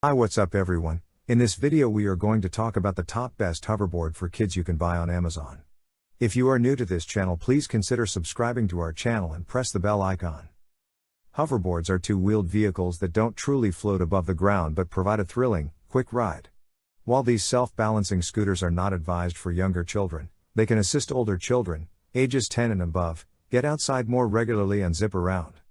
Hi, what's up everyone? In this video we are going to talk about the top best hoverboard for kids you can buy on Amazon. If you are new to this channel, please consider subscribing to our channel and press the bell icon. Hoverboards are two-wheeled vehicles that don't truly float above the ground but provide a thrilling, quick ride. While these self-balancing scooters are not advised for younger children, they can assist older children, ages 10 and above, get outside more regularly and zip around.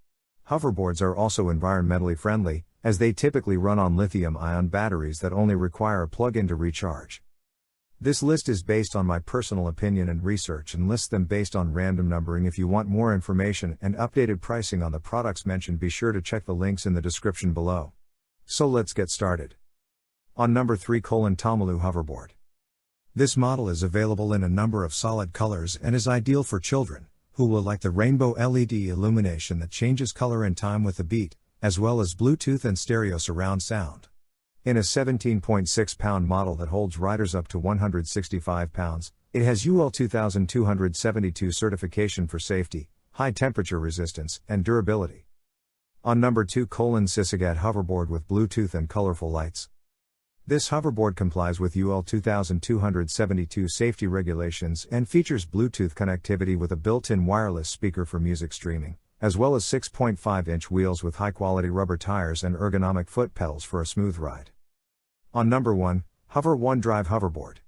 Hoverboards are also environmentally friendly, as they typically run on lithium-ion batteries that only require a plug-in to recharge. This list is based on my personal opinion and research and lists them based on random numbering. If you want more information and updated pricing on the products mentioned, be sure to check the links in the description below. So let's get started. On number 3, TOMOLOO Hoverboard. This model is available in a number of solid colors and is ideal for children, who will like the rainbow LED illumination that changes color in time with the beat, as well as Bluetooth and stereo surround sound. In a 17.6-pound model that holds riders up to 165 pounds, it has UL 2272 certification for safety, high temperature resistance, and durability. On number 2, SISIGAD Hoverboard with Bluetooth and colorful lights. This hoverboard complies with UL 2272 safety regulations and features Bluetooth connectivity with a built-in wireless speaker for music streaming, as well as 6.5-inch wheels with high-quality rubber tires and ergonomic foot pedals for a smooth ride. On number 1, Hover One Drive Hoverboard.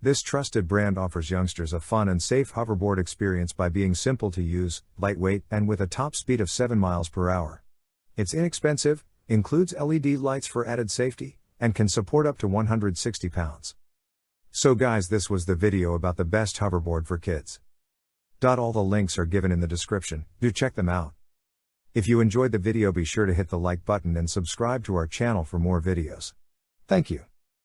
This trusted brand offers youngsters a fun and safe hoverboard experience by being simple to use, lightweight, and with a top speed of 7 miles per hour. It's inexpensive, includes LED lights for added safety, and can support up to 160 pounds. So guys, this was the video about the best hoverboard for kids. All the links are given in the description, do check them out. If you enjoyed the video, be sure to hit the like button and subscribe to our channel for more videos. Thank you.